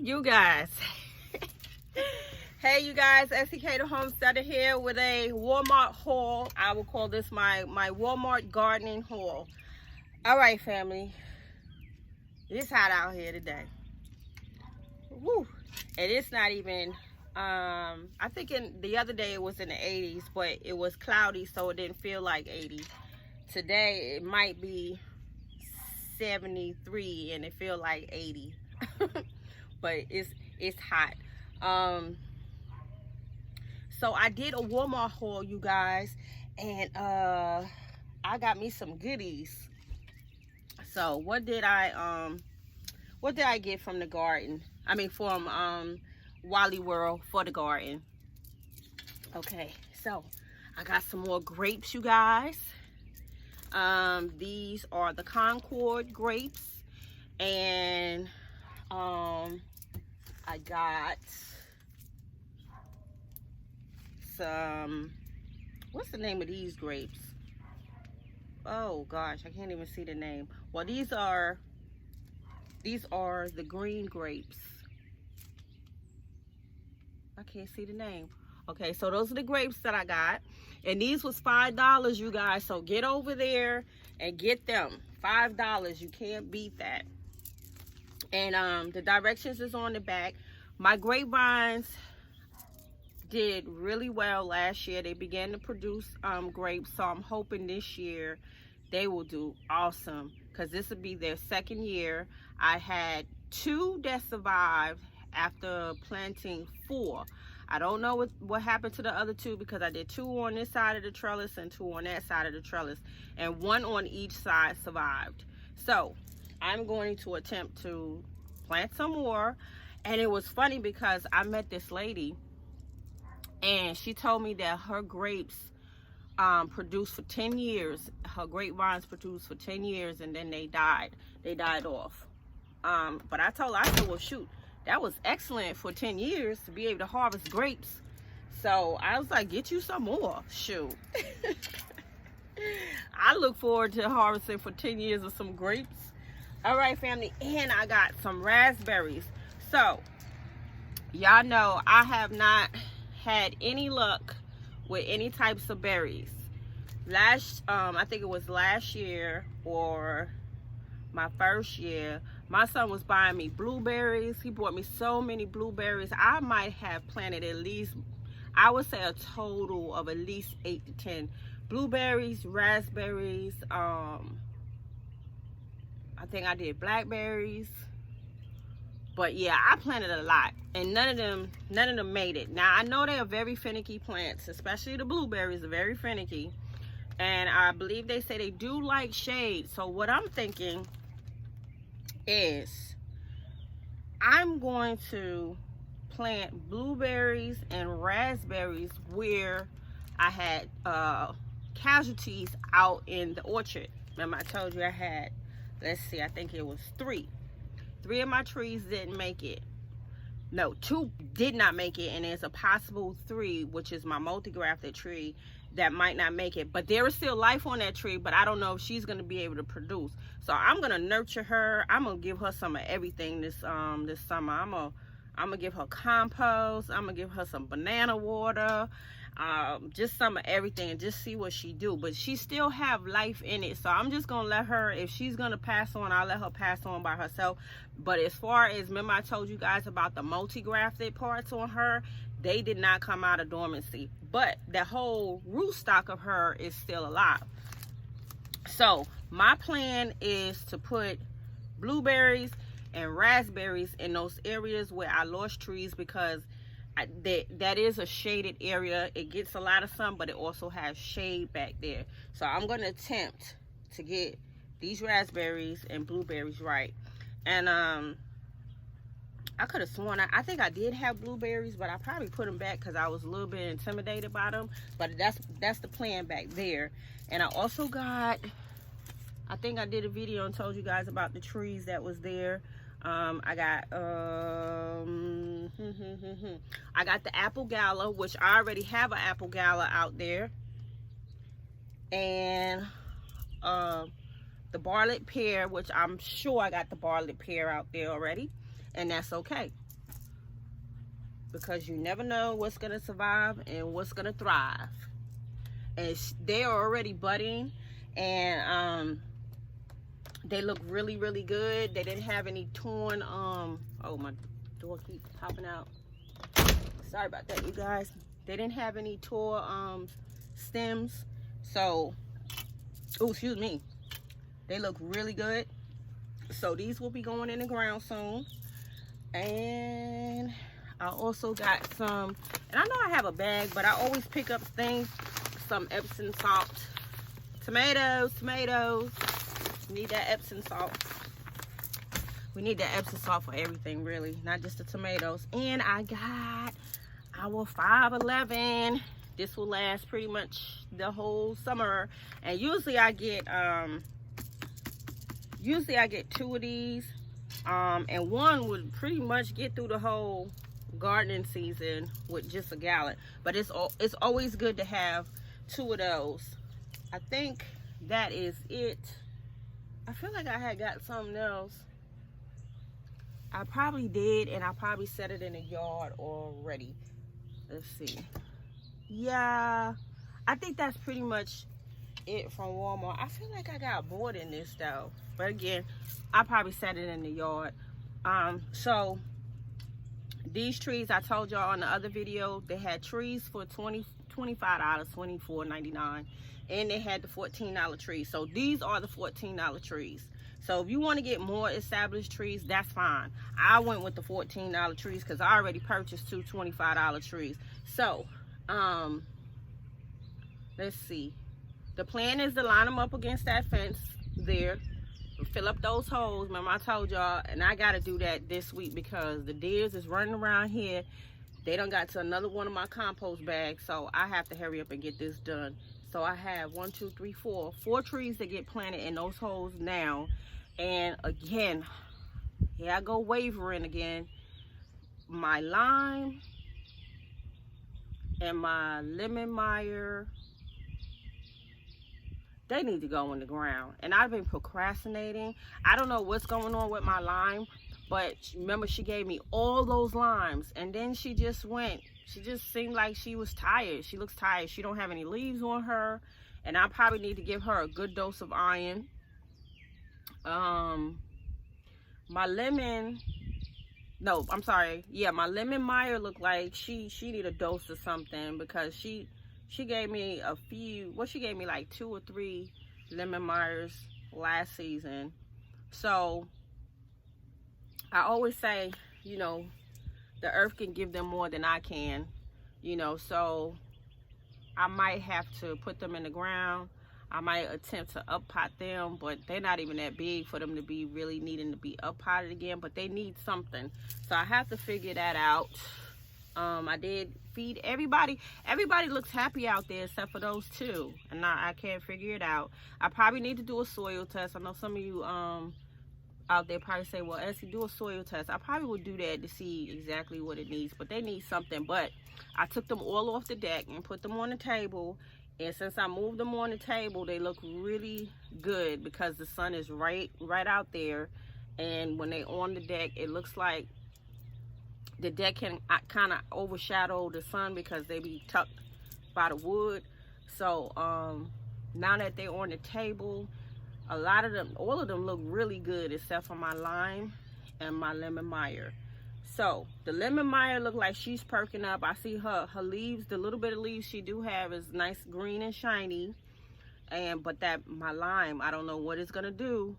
you guys. Hey you guys, Esikhomesteddah here with a Walmart haul. I will call this my Walmart gardening haul. All right, family, it's hot out here today. Woo. And it's not even I think the other day it was in the 80s, but it was cloudy, so it didn't feel like 80. Today it might be 73 and it feel like 80. But it's hot. So I did a Walmart haul, you guys, and I got me some goodies. So what did I get from the garden? I mean, from Wally World for the garden. Okay, so I got some more grapes, you guys. These are the Concord grapes, and I got some, what's the name of these grapes? Oh gosh, I can't even see the name. Well, these are the green grapes. I can't see the name. Okay, so those are the grapes that I got, and these was $5, you guys, so get over there and get them. $5, you can't beat that. And the directions is on the back. My grapevines did really well last year. They began to produce grapes, so I'm hoping this year they will do awesome, because this will be their second year. I had 2 that survived after planting 4. I don't know what happened to the other 2, because I did 2 on this side of the trellis and 2 on that side of the trellis, and 1 on each side survived. So I'm going to attempt to plant some more. And it was funny because I met this lady, and she told me that her grapes produced for 10 years. Her grapevines produced for 10 years, and then they died off. But I told her, I said, well, shoot, that was excellent for 10 years to be able to harvest grapes. So I was like, get you some more. Shoot. I look forward to harvesting for 10 years of some grapes. All right, family, and I got some raspberries. So y'all know I have not had any luck with any types of berries. I think it was last year or my first year, my son was buying me blueberries. He bought me so many blueberries. I might have planted at least, I would say, a total of at least 8 to 10 blueberries, raspberries. I think I did blackberries. But yeah, I planted a lot, and none of them made it. Now I know they are very finicky plants, especially the blueberries are very finicky, and I believe they say they do like shade. So what I'm thinking is I'm going to plant blueberries and raspberries where I had casualties out in the orchard. Remember I told you I had, let's see, I think it was 3 of my trees didn't make it. No, 2 did not make it, and there's a possible 3, which is my multi-grafted tree, that might not make it. But there is still life on that tree, but I don't know if she's going to be able to produce. So I'm going to nurture her. I'm going to give her some of everything this summer. I'm going to give her compost. I'm going to give her some banana water. Just some of everything, and just see what she do. But she still have life in it, so I'm just gonna let her, if she's gonna pass on, I'll let her pass on by herself. But as far as, remember I told you guys about the multi-grafted parts on her, they did not come out of dormancy, but the whole rootstock of her is still alive. So my plan is to put blueberries and raspberries in those areas where I lost trees, because that is a shaded area. It gets a lot of sun, but it also has shade back there. So I'm going to attempt to get these raspberries and blueberries right. And I could have sworn, I think I did have blueberries, but I probably put them back because I was a little bit intimidated by them. But that's the plan back there. And I also got, I think I did a video and told you guys about the trees that was there. I got the apple gala, which I already have an apple gala out there, and the barlett pear, which I'm sure I got the barlett pear out there already, and that's okay. because you never know what's going to survive and what's going to thrive. And they are already budding, and they look really, really good. They didn't have any torn, oh, my door keeps popping out. Sorry about that, you guys. They didn't have any tore stems. So, oh, excuse me. They look really good. So these will be going in the ground soon. And I also got some, and I know I have a bag, but I always pick up things, some Epsom salt. Tomatoes. Need that Epsom salt. We need that Epsom salt for everything, really, not just the tomatoes. And I got our 511. This will last pretty much the whole summer. And usually I get 2 of these, and one would pretty much get through the whole gardening season with just a gallon. But it's always good to have 2 of those. I think that is it. I feel like I had got something else. I probably did, and I probably set it in the yard already. Let's see. Yeah, I think that's pretty much it from Walmart. I feel like I got more than this though, but again, I probably set it in the yard. So these trees, I told y'all on the other video, they had trees for $25, $24.99, and they had the $14 trees. So these are the $14 trees. So if you want to get more established trees, that's fine. I went with the $14 trees because I already purchased 2 $25 trees. So let's see. The plan is to line them up against that fence there, fill up those holes. Remember I told y'all, and I got to do that this week because the deers is running around here. They done got to another one of my compost bags, so I have to hurry up and get this done. So I have 1, 2, 3, 4 trees that get planted in those holes now. And again, here I go wavering again. My lime and my lemon mire, they need to go in the ground. And I've been procrastinating. I don't know what's going on with my lime, but remember she gave me all those limes, and then she just seemed like she was tired. She looks tired. She don't have any leaves on her, and I probably need to give her a good dose of iron. My lemon, no, I'm sorry. Yeah, my lemon mire looked like she need a dose of something, because she gave me a few, well, she gave me like 2 or 3 lemon mires last season. So I always say, you know, the earth can give them more than I can, you know, so I might have to put them in the ground. I might attempt to up pot them, but they're not even that big for them to be really needing to be up potted again, but they need something. So I have to figure that out. I did feed everybody. Everybody looks happy out there except for those 2, and I can't figure it out. I probably need to do a soil test. I know some of you out there probably say, well, Essie, do a soil test. I probably would do that to see exactly what it needs, but they need something. But I took them all off the deck and put them on the table, and since I moved them on the table, they look really good because the sun is right out there. And when they on the deck, it looks like the deck can kind of overshadow the sun because they be tucked by the wood. So now that they're on the table, a lot of them, all of them look really good except for my lime and my lemon mire. So the lemon mire look like she's perking up. I see her leaves, the little bit of leaves she do have is nice green and shiny. But that my lime, I don't know what it's gonna do.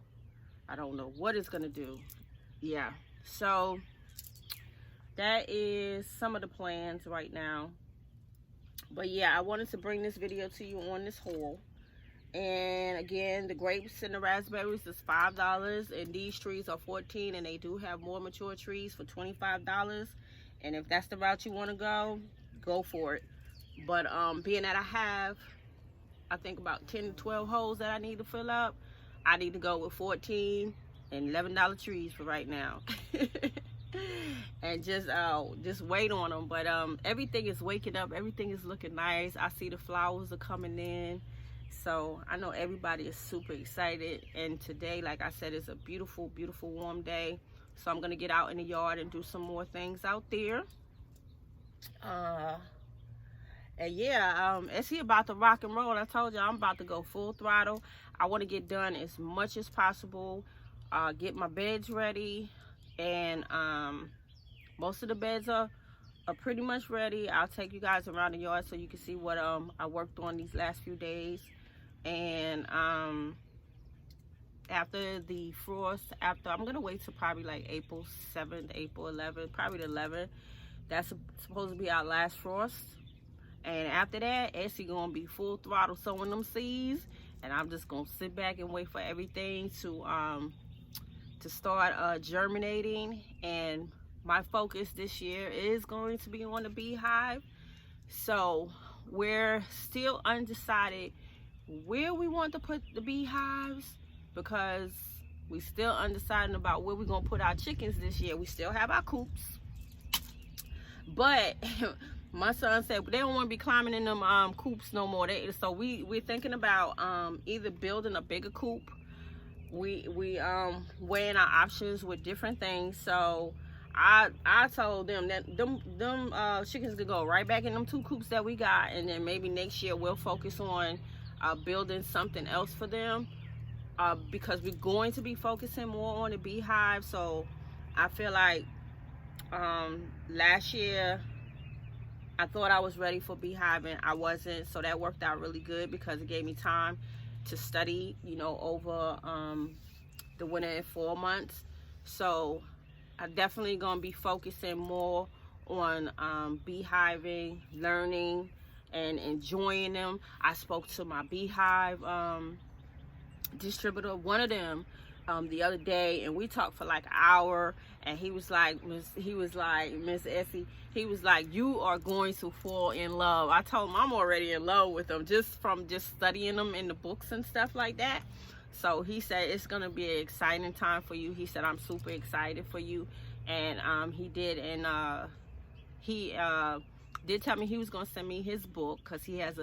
I don't know what it's gonna do. Yeah, so that is some of the plans right now. But yeah, I wanted to bring this video to you on this haul. And again, the grapes and the raspberries is $5, and these trees are $14, and they do have more mature trees for $25. And if that's the route you want to go for it. But being that I have, I think about 10 to 12 holes that I need to fill up, I need to go with 14 and $11 trees for right now. And just wait on them. But everything is waking up, everything is looking nice. I see the flowers are coming in. So I know everybody is super excited, and today, like I said, is a beautiful, beautiful warm day. So I'm gonna get out in the yard and do some more things out there. And yeah, Essie about to rock and roll. I told you I'm about to go full throttle. I want to get done as much as possible. Get my beds ready, and most of the beds are pretty much ready. I'll take you guys around the yard so you can see what I worked on these last few days. And after the frost, I'm gonna wait till probably like April 7th, April 11th, probably the 11th. That's supposed to be our last frost. And after that, Essie gonna be full throttle sowing them seeds, and I'm just gonna sit back and wait for everything to start germinating. And my focus this year is going to be on the beehive. So we're still undecided where we want to put the beehives, because we still undecided about where we're gonna put our chickens this year. We still have our coops, but my son said they don't want to be climbing in them coops no more. So we're thinking about either building a bigger coop. We weighing our options with different things. So I told them that them chickens could go right back in them 2 coops that we got, and then maybe next year we'll focus on building something else for them, because we're going to be focusing more on the beehive. So I feel like last year I thought I was ready for beehiving. I wasn't, so that worked out really good because it gave me time to study, you know, over the winter and fall months. So I'm definitely gonna be focusing more on beehiving, learning, and enjoying them. I spoke to my beehive distributor, one of them, the other day, and we talked for like an hour, and he was like, Miss Essie, he was like, you are going to fall in love. I told him I'm already in love with them just from studying them in the books and stuff like that. So he said it's gonna be an exciting time for you. He said I'm super excited for you, and he did, and he did tell me he was gonna send me his book, because he has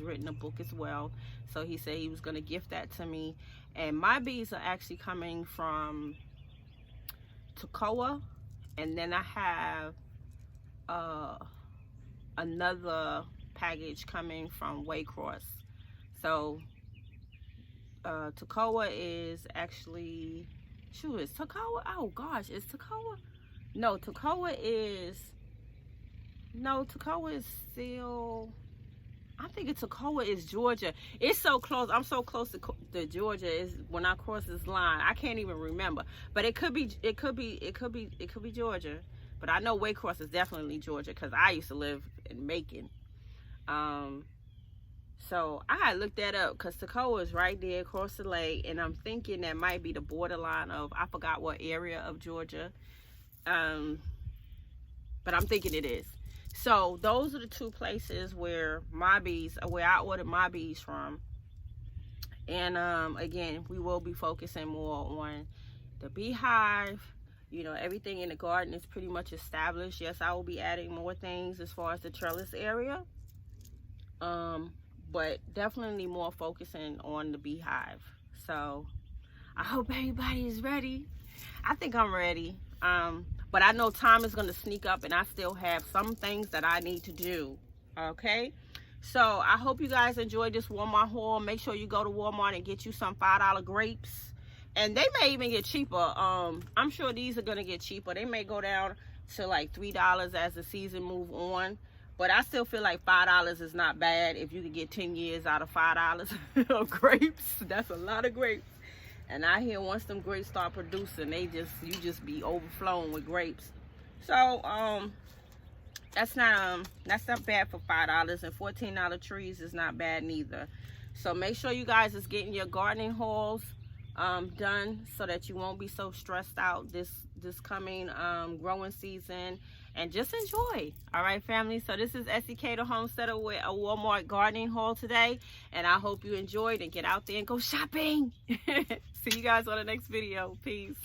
written a book as well. So he said he was gonna gift that to me. And my bees are actually coming from Toccoa, and then I have another package coming from Waycross. So Toccoa is actually, is Toccoa? Oh gosh, is Toccoa? No, Toccoa is still, I think Toccoa is Georgia. It's so close. I'm so close to Georgia. Is when I cross this line, I can't even remember. But it could be Georgia. But I know Waycross is definitely Georgia, because I used to live in Macon. So I looked that up, because Toccoa is right there across the lake, and I'm thinking that might be the borderline of, I forgot what area of Georgia. But I'm thinking it is. So those are the 2 places where I ordered my bees from. And again, we will be focusing more on the beehive. You know, everything in the garden is pretty much established. Yes, I will be adding more things as far as the trellis area. But definitely more focusing on the beehive. So I hope everybody is ready. I think I'm ready. But I know time is going to sneak up, and I still have some things that I need to do. Okay? So I hope you guys enjoyed this Walmart haul. Make sure you go to Walmart and get you some $5 grapes. And they may even get cheaper. I'm sure these are going to get cheaper. They may go down to like $3 as the season move on. But I still feel like $5 is not bad if you could get 10 years out of $5 of grapes. That's a lot of grapes. And I hear once them grapes start producing, you just be overflowing with grapes. So that's not bad for $5, and $14 trees is not bad neither. So make sure you guys is getting your gardening hauls done, so that you won't be so stressed out this coming growing season, and just enjoy. All right, family, so this is Esikhomesteddah Homesteader with a Walmart gardening haul today, and I hope you enjoyed, and get out there and go shopping. See you guys on the next video. Peace.